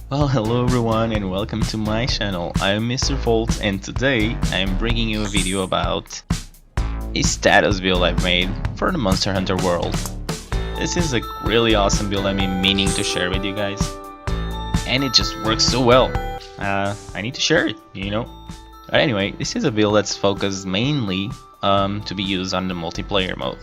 Well, hello everyone and welcome to my channel. I'm Mr. Volt and today I'm bringing you a video about a status build I've made for the Monster Hunter world. This is a really awesome build I've been meaning to share with you guys, and it just works so well. I need to share it, you know. But anyway, this is a build that's focused mainly to be used on the multiplayer mode.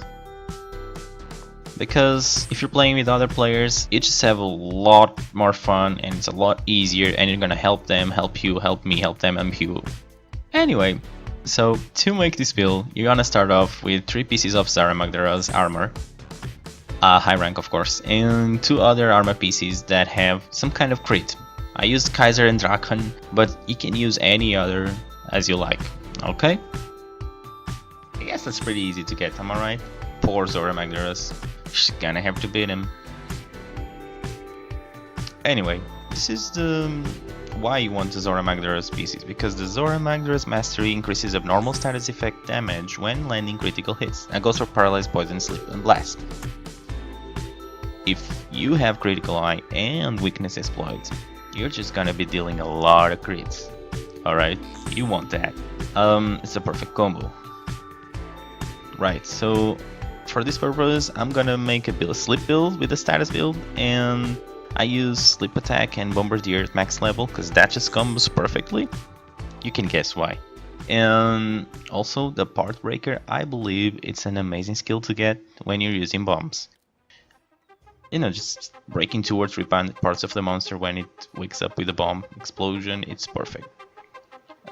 Because if you're playing with other players, you just have a lot more fun and it's a lot easier, and you're gonna help them, help you, help me, help them, help you. Anyway, so to make this build, you're gonna start off with 3 pieces of Zorah Magdaros armor, high rank of course, and 2 other armor pieces that have some kind of crit. I used Kaiser and Draken, but you can use any other as you like, okay? I guess that's pretty easy to get, am I right? Poor Zorah Magdaros. She's gonna have to beat him. Anyway, this is the why you want the Zorah Magdaros pieces, because the Zorah Magdaros mastery increases abnormal status effect damage when landing critical hits, and goes for Paralyze, Poison, Sleep, and Blast. If you have critical eye and weakness exploit, you're just gonna be dealing a lot of crits. Alright, you want that. It's a perfect combo. Right, so for this purpose, I'm gonna make a sleep build with a status build, and I use sleep attack and bombardier at max level because that just combos perfectly. You can guess why. And also the part breaker, I believe it's an amazing skill to get when you're using bombs. You know, just breaking 2 or 3 parts of the monster when it wakes up with a bomb explosion, it's perfect.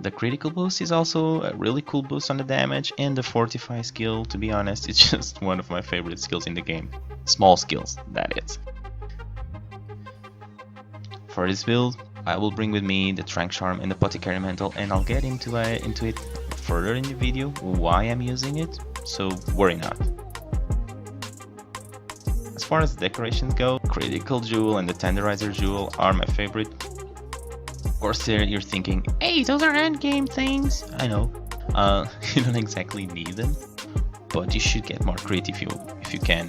The critical boost is also a really cool boost on the damage, and the fortify skill, to be honest, it's just one of my favorite skills in the game. Small skills, that is. For this build, I will bring with me the Trank Charm and the Apothecary Mantle, and I'll get into it further in the video, why I'm using it, so worry not. As far as decorations go, Critical Jewel and the Tenderizer Jewel are my favorite. Of course, you're thinking, hey, those are endgame things. I know, you don't exactly need them, but you should get more crit if you can.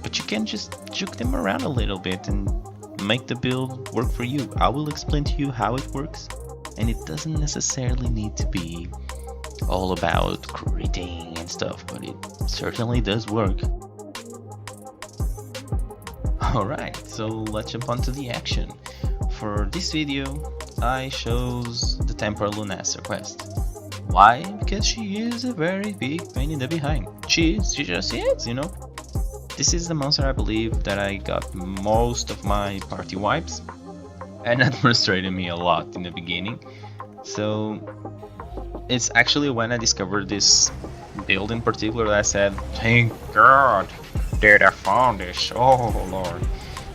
But you can just juke them around a little bit and make the build work for you. I will explain to you how it works, and it doesn't necessarily need to be all about critting and stuff, but it certainly does work. Alright, so let's jump onto the action. For this video, I chose the Tempered Lunaster quest. Why? Because she is a very big pain in the behind. She just is, you know. This is the monster I believe that I got most of my party wipes, and that frustrated me a lot in the beginning. So it's actually when I discovered this build in particular that I said, thank God that I found this, oh lord.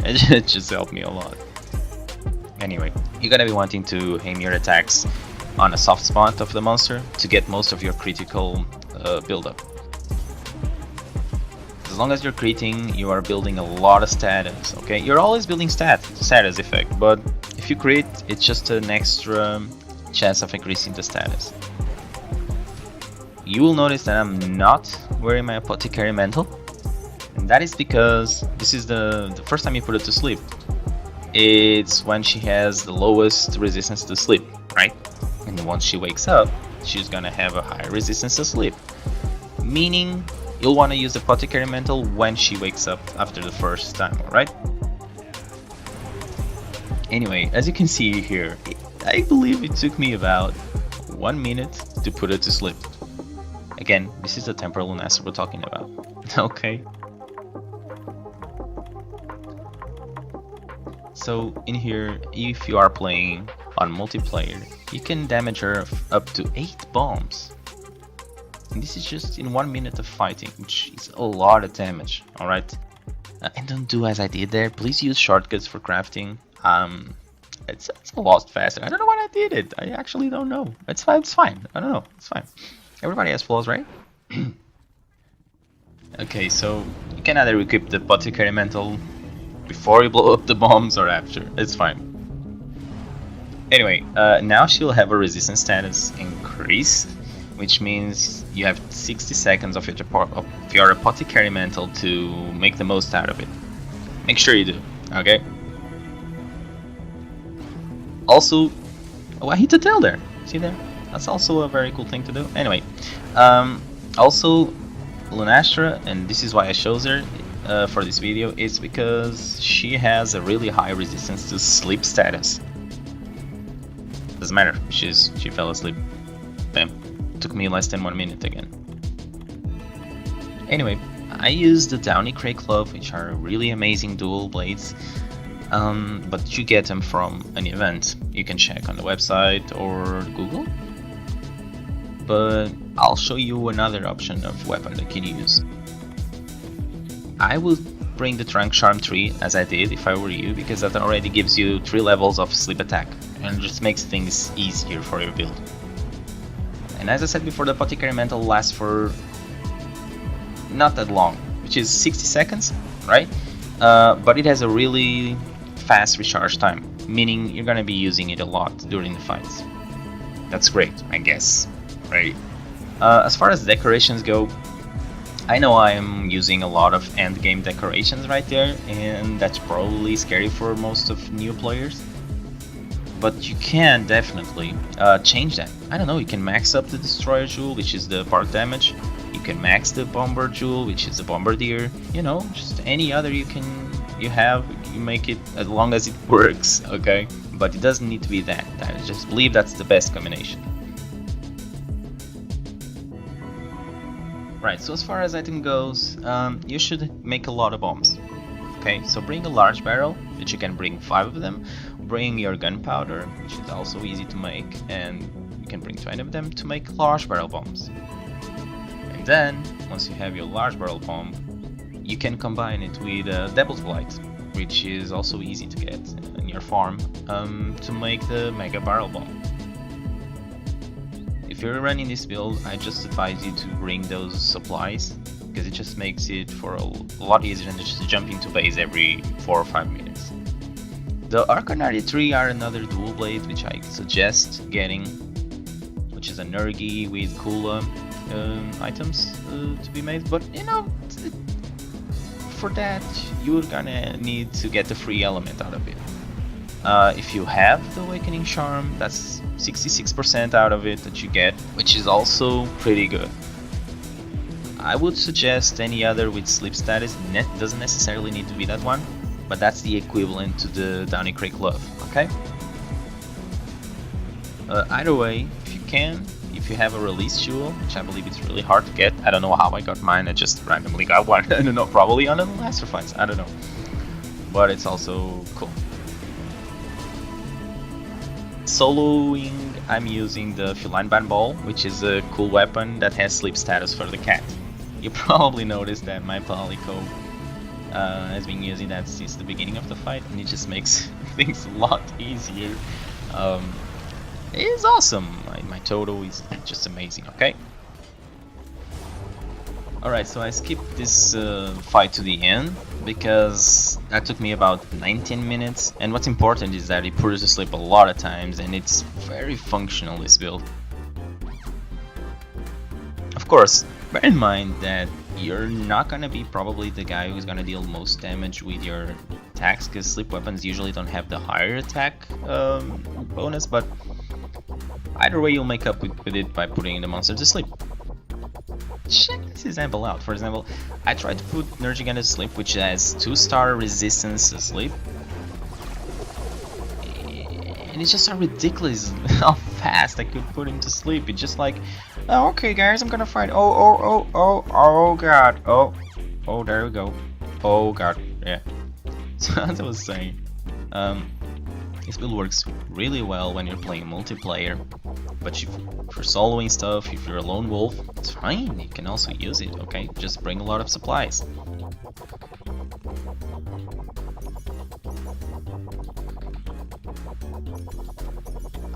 It just helped me a lot. Anyway, you're gonna be wanting to aim your attacks on a soft spot of the monster to get most of your critical buildup. As long as you're critting, you are building a lot of status, okay? You're always building status effect, but if you crit, it's just an extra chance of increasing the status. You will notice that I'm not wearing my Apothecary Mantle, and that is because this is the first time you put it to sleep. It's when she has the lowest resistance to sleep, right? And once she wakes up, she's gonna have a higher resistance to sleep. Meaning, you'll want to use the Apothecary Mantle when she wakes up after the first time, alright? Anyway, as you can see here, I believe it took me about 1 minute to put her to sleep. Again, this is the Tempered Lunaster we're talking about, okay? So in here, if you are playing on multiplayer, you can damage her up to 8 bombs. And this is just in 1 minute of fighting, which is a lot of damage, alright? And don't do as I did there, please use shortcuts for crafting. It's a lot faster. I don't know why I did it, I actually don't know. It's fine, I don't know, it's fine. Everybody has flaws, right? Okay, so you can either equip the Apothecary Mantle before you blow up the bombs or after, it's fine. Anyway, now she'll have a resistance status increase, which means you have 60 seconds of your Apothecary Mantle to make the most out of it. Make sure you do, okay? Also, oh, I hit the tail there. See there? That's also a very cool thing to do. Anyway, also Lunastra, and this is why I chose her for this video, is because she has a really high resistance to sleep status. Doesn't matter, she fell asleep. Bam. Took me less than 1 minute again. Anyway, I used the Downy Cray Glove, which are really amazing dual blades, but you get them from an event. You can check on the website or Google. But I'll show you another option of weapon that you can use. I would bring the Trunk Charm 3 as I did if I were you, because that already gives you 3 levels of sleep attack and just makes things easier for your build. And as I said before, the Apothecary Mantle lasts for not that long, which is 60 seconds, right? But it has a really fast recharge time, meaning you're gonna be using it a lot during the fights. That's great, I guess, right? As far as decorations go, I know I'm using a lot of endgame decorations right there, and that's probably scary for most of new players. But you can definitely change that. I don't know, you can max up the Destroyer Jewel, which is the part damage. You can max the Bomber Jewel, which is the Bombardier. You know, just any other you make it as long as it works, okay? But it doesn't need to be that. I just believe that's the best combination. Right, so as far as item goes, you should make a lot of bombs. Okay, so bring a large barrel, which you can bring 5 of them. Bring your gunpowder, which is also easy to make, and you can bring 20 of them to make large barrel bombs. And then, once you have your large barrel bomb, you can combine it with Devil's Blight, which is also easy to get in your farm, to make the Mega Barrel Bomb. If you're running this build, I just advise you to bring those supplies, because it just makes it for a lot easier than just jumping to base every 4 or 5 minutes. The Arca 93 are another dual blade which I suggest getting, which is a Nurgi with Kula items to be made, but you know, for that you're gonna need to get the free element out of it. If you have the Awakening Charm, that's 66% out of it that you get, which is also pretty good. I would suggest any other with sleep status. Doesn't necessarily need to be that one, but that's the equivalent to the Downy Cray Glove, okay? Either way, if you can, if you have a release jewel, which I believe it's really hard to get. I don't know how I got mine, I just randomly got one. I don't know, probably on the Master Fights, I don't know. But it's also cool. Soloing, I'm using the Feline Ban Ball, which is a cool weapon that has sleep status for the cat. You probably noticed that my Palico has been using that since the beginning of the fight, and it just makes things a lot easier. It is awesome. My Toto is just amazing, okay? Alright, so I skipped this fight to the end because that took me about 19 minutes, and what's important is that it put us to sleep a lot of times, and it's very functional, this build. Of course, bear in mind that you're not gonna be probably the guy who's gonna deal most damage with your attacks, because sleep weapons usually don't have the higher attack bonus, but either way you'll make up with it by putting the monster to sleep. Check this example out. For example, I tried to put Nergigan to sleep, which has 2-star resistance to sleep, and it's just so ridiculous how fast I could put him to sleep. It's just like, oh, okay guys, I'm gonna fight. Oh god, oh there we go. Oh god, yeah. So as I was saying, this build works really well when you're playing multiplayer, but if you're soloing stuff, if you're a lone wolf, it's fine, you can also use it, okay? Just bring a lot of supplies.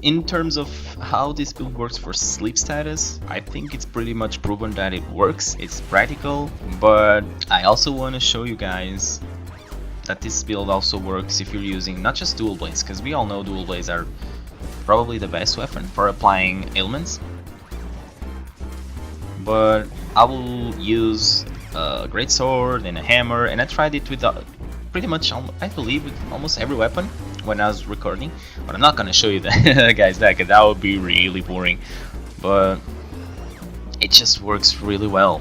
In terms of how this build works for sleep status, I think it's pretty much proven that it works, it's practical, but I also want to show you guys that this build also works if you're using not just dual blades, because we all know dual blades are probably the best weapon for applying ailments, but I will use a great sword and a hammer, and I tried it with pretty much, I believe, with almost every weapon. when I was recording, but I'm not gonna show you that, guys, because that would be really boring. But it just works really well.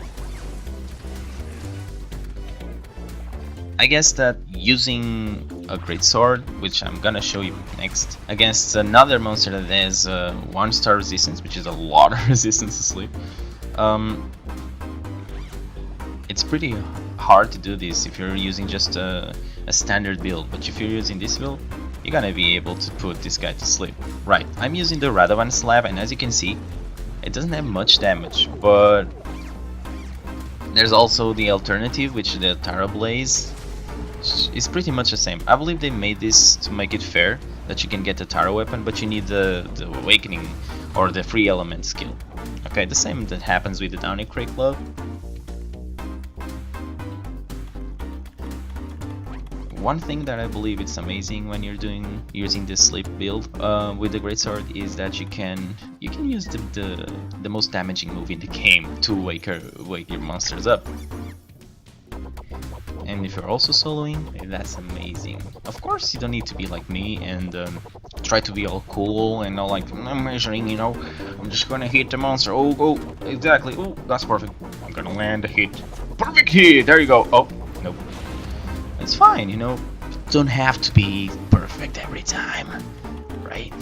I guess that using a great sword, which I'm gonna show you next, against another monster that has 1-star resistance, which is a lot of resistance to sleep, it's pretty hard to do this if you're using just a standard build. But if you're using this build, you're gonna be able to put this guy to sleep. Right, I'm using the Radovan slab, and as you can see, it doesn't have much damage, but there's also the alternative, which is the Tara Blaze. It's pretty much the same. I believe they made this to make it fair, that you can get the Tara weapon, but you need the Awakening or the free element skill. Okay, the same that happens with the Downy Crate Glove. One thing that I believe it's amazing when you're using this sleep build with the greatsword is that you can use the most damaging move in the game to wake your monsters up. And if you're also soloing, that's amazing. Of course, you don't need to be like me and try to be all cool and all like, I'm measuring, you know, I'm just gonna hit the monster. Oh, exactly. Oh, that's perfect. I'm gonna land a hit. Perfect hit. There you go. Oh, nope. It's fine, you know. You don't have to be perfect every time, right?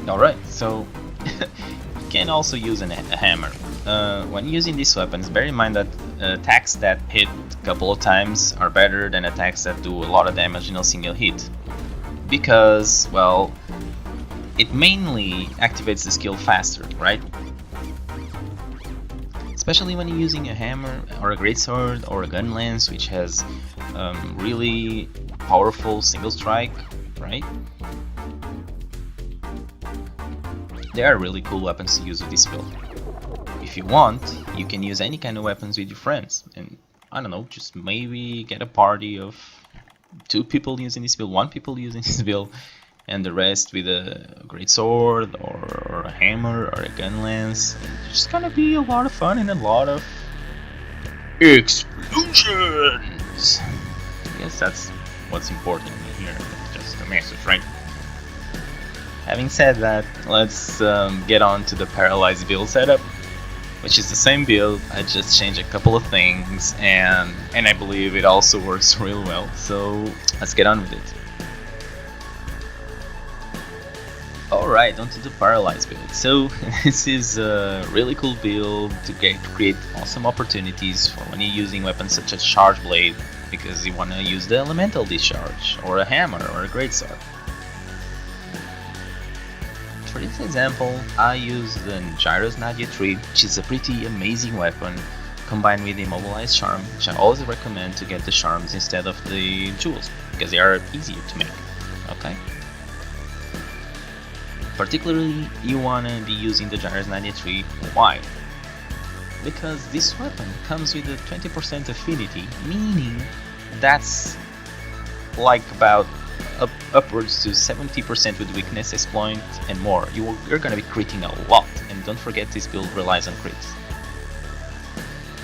Alright, so you can also use a hammer. When using these weapons, bear in mind that attacks that hit a couple of times are better than attacks that do a lot of damage in a single hit. Because, well, it mainly activates the skill faster, right? Especially when you're using a hammer or a greatsword or a gun lance, which has really powerful single strike, right? They are really cool weapons to use with this build. If you want, you can use any kind of weapons with your friends, and I don't know, just maybe get a party of 2 people using this build, 1 people using this build, and the rest with a great sword or a hammer or a gun lance. It's just gonna be a lot of fun and a lot of explosions. I guess that's what's important here, just a message, right? Having said that, let's get on to the Paralyze Build setup, which is the same build. I just changed a couple of things, and I believe it also works real well. So let's get on with it. Alright, onto the Paralyze build. So this is a really cool build to create awesome opportunities for when you're using weapons such as Charge Blade, because you want to use the Elemental Discharge, or a hammer, or a greatsword. For this example, I use the Gyro's Nadia Tree, which is a pretty amazing weapon, combined with the Immobilized Charm, which I always recommend to get the charms instead of the jewels, because they are easier to make. Okay. Particularly, you want to be using the Gyro's Nadia Tree. Why? Because this weapon comes with a 20% affinity, meaning that's like about upwards to 70% with weakness, exploit, and more. You're gonna be critting a lot, and don't forget this build relies on crits.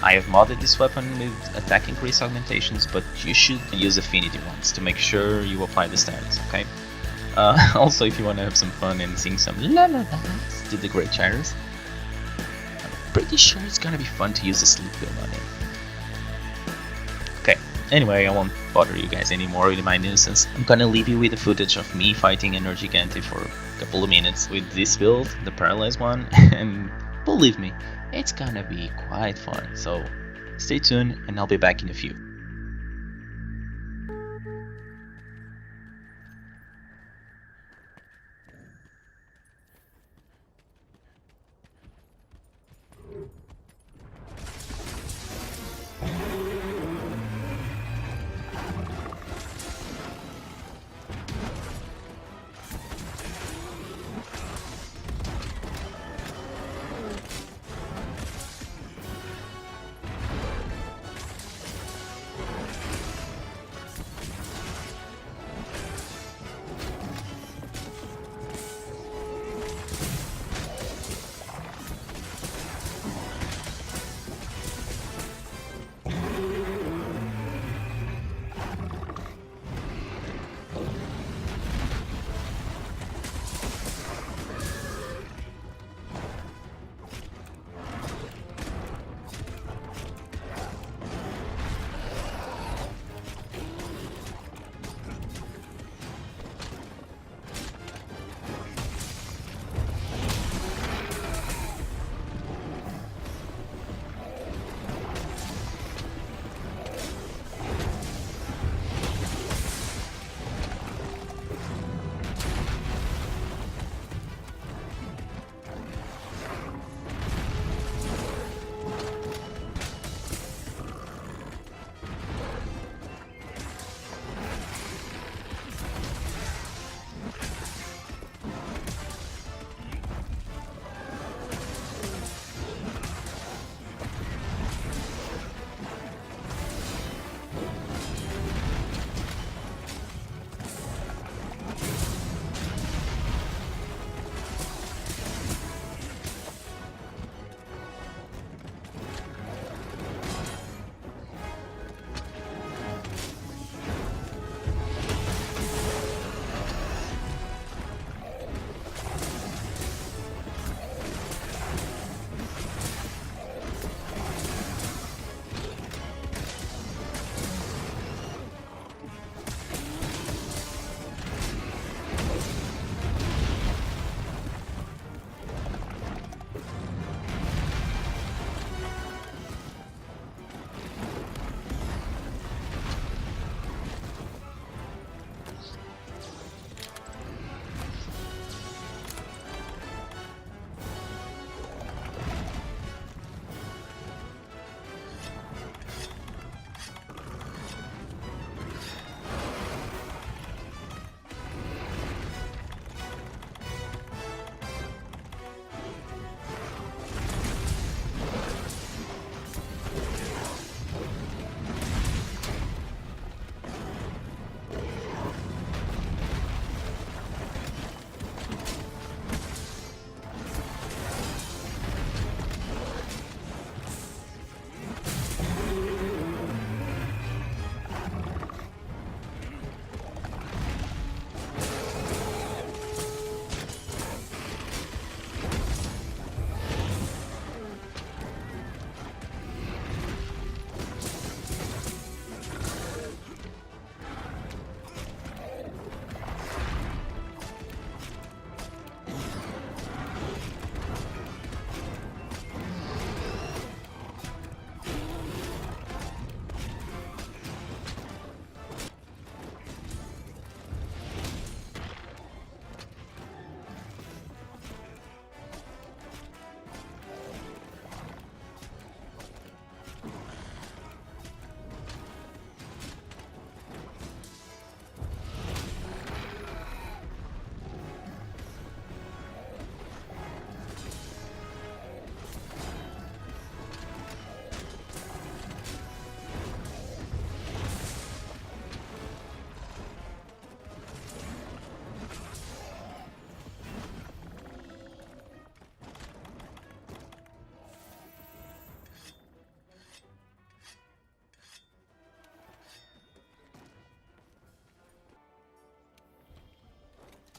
I have modded this weapon with attack increase augmentations, but you should use affinity ones to make sure you apply the stats, okay? Also, if you want to have some fun and sing some la-la-las to the Great Gyros, I'm pretty sure it's gonna be fun to use a sleep build on it. Okay, anyway, I won't bother you guys anymore with my nuisance. I'm gonna leave you with the footage of me fighting Energy Gigante for a couple of minutes with this build, the Paralyzed one, and believe me, it's gonna be quite fun. So stay tuned, and I'll be back in a few.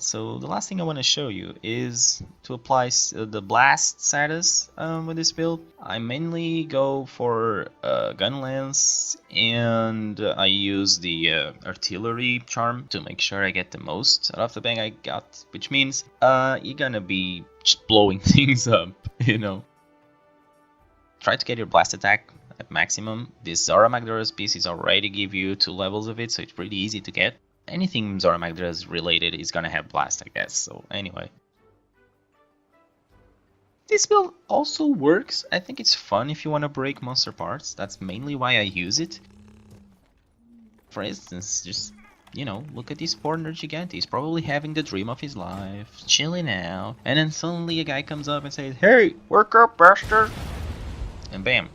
So the last thing I want to show you is to apply the blast status with this build. I mainly go for gun lance, and I use the artillery charm to make sure I get the most out of the bang I got, which means you're gonna be just blowing things up, you know. Try to get your blast attack at maximum. This Zorah Magdaros pieces already give you 2 levels of it, so it's pretty easy to get. Anything Zorah Magdaros related is gonna have blast, I guess, so anyway. This build also works. I think it's fun if you want to break monster parts. That's mainly why I use it. For instance, just, you know, look at this poor nerd gigante. He's probably having the dream of his life, chilling out, and then suddenly a guy comes up and says, "Hey, work up, bastard!" And bam.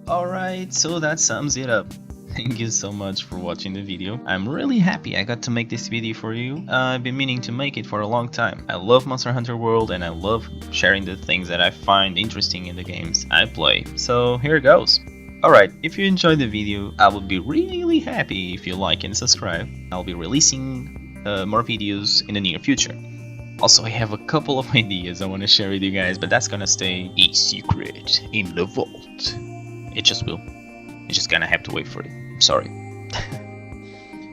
Alright, so that sums it up. Thank you so much for watching the video. I'm really happy I got to make this video for you. I've been meaning to make it for a long time. I love Monster Hunter World and I love sharing the things that I find interesting in the games I play. So here it goes. Alright, if you enjoyed the video, I would be really happy if you like and subscribe. I'll be releasing more videos in the near future. Also, I have a couple of ideas I want to share with you guys, but that's gonna stay a secret in the vault. It just will. You're just gonna have to wait for it. I'm sorry.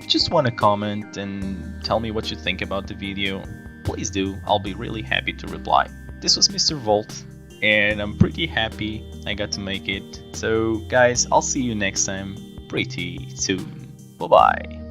Just want to comment and tell me what you think about the video. Please do. I'll be really happy to reply. This was Mr. Volt, and I'm pretty happy I got to make it. So guys, I'll see you next time pretty soon. Bye bye.